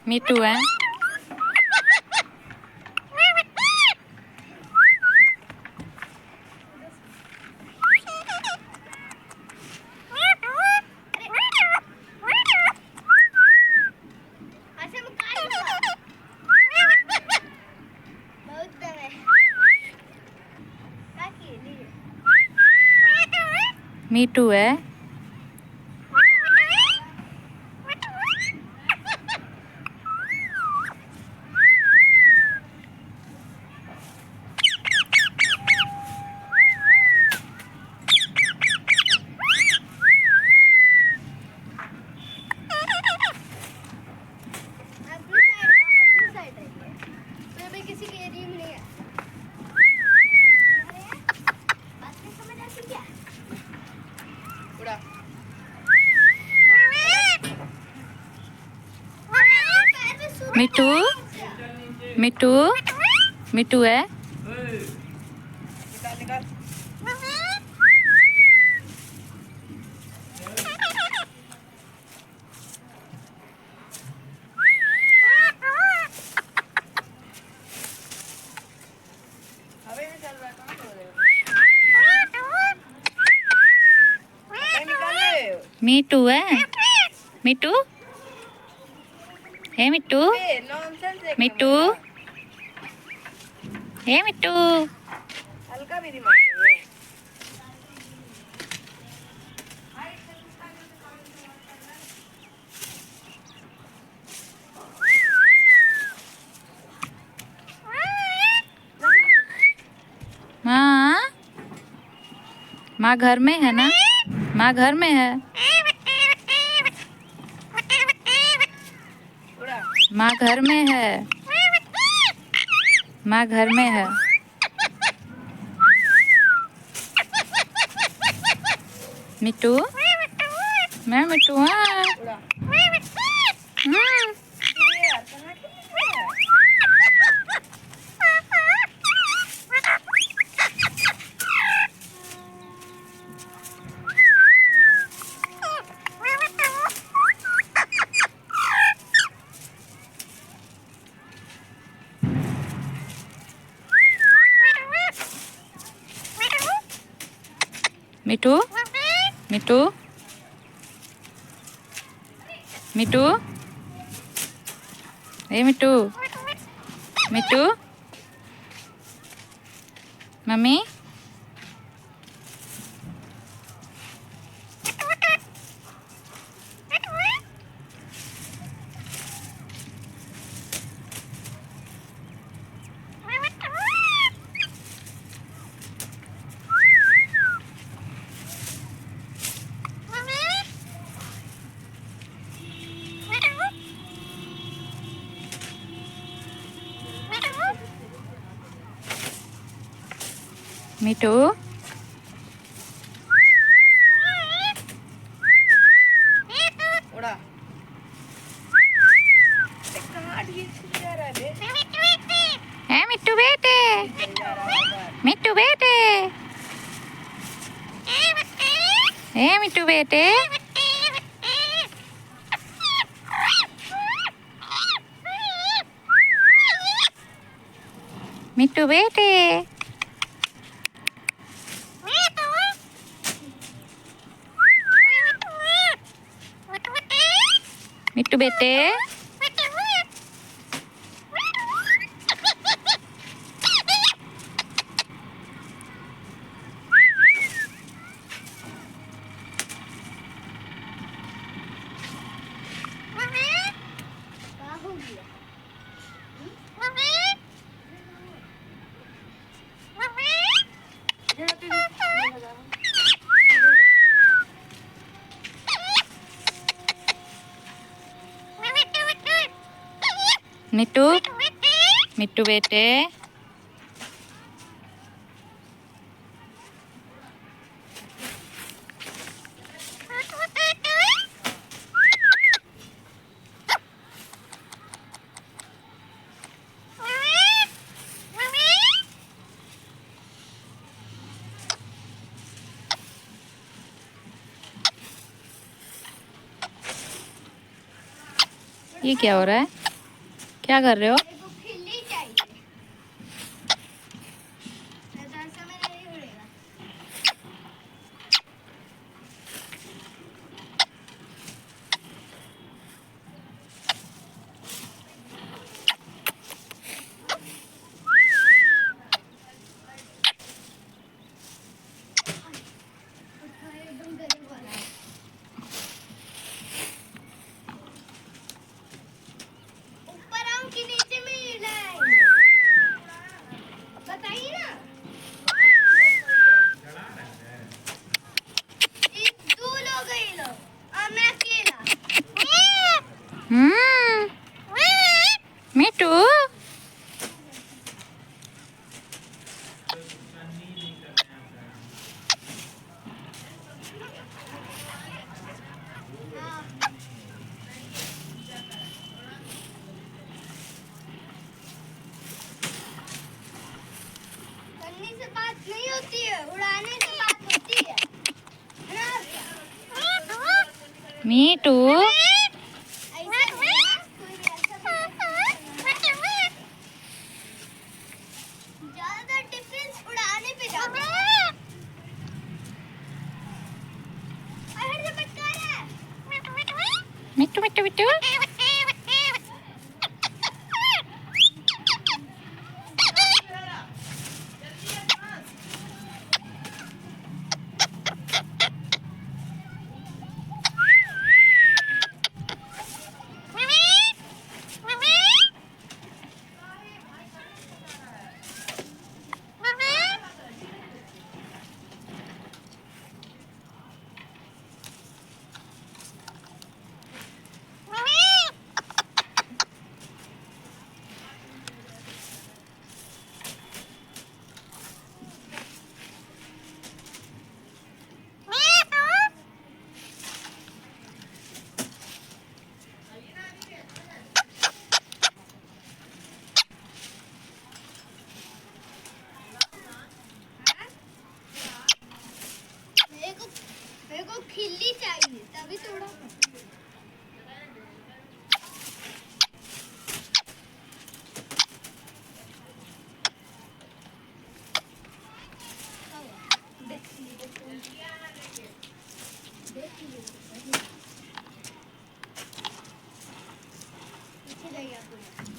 मिट्टू है। मिट्टू है। किसी के एरिया में नहीं है। उड़ा। मिट्टू मिट्टू मिट्टू है। निकाल निकाल। हवे में चल रहा है, कहाँ हो रहे हो? निकाल रहे हो? मिट्टू है। मिट्टू है। मिट्टू नॉनसेंस है मिट्टू है। मिट्टू हल्का भी दिमाग नहीं है। माँ माँ घर में है ना? माँ घर में है। उड़ा। माँ घर में है। माँ घर में है। मिट्टू मैं मिट्टू हाँ। उड़ा। हम्म। ये यार कहाँ के लिए है? मिट्टू मिट्टू मिट्टू ए मिट्टू मिट्टू मम्मी मिट्टू उड़ा। कहाँ ढील छूट जा रहा है बे? है मिट्टू बेटे चल जा रहा है बार। मिट्टू बेटे ए मिट्टू बेटे मिट्टू बेटे मिट्टू बेटे कहाँ हो गया? मिट्टू मिट्टू बेटे ये क्या हो रहा है? क्या कर रहे हो? मेरे को खिल्ली चाहिए, नहीं तो ऐसा में नहीं उड़ेगा। एकदम गरीब वाला है। ऊपर आऊं कि नीचे में हिलना है? बताइए ना। ये दो लोग हैं ये लोग और मैं अकेला। हम्म, मीठू। करने से बात नहीं होती है, उड़ाने से बात होती है ना? मीठू। ऐसा है ना? कोई ऐसा ज्यादातर डिफरेंस उड़ाने पे जाता है। अरे ये बच्चा है। मिट्टू मिट्टू मिट्टू। मेरे को खिल्ली चाहिए तभी तोड़ा। पीछे ले गया पूरा।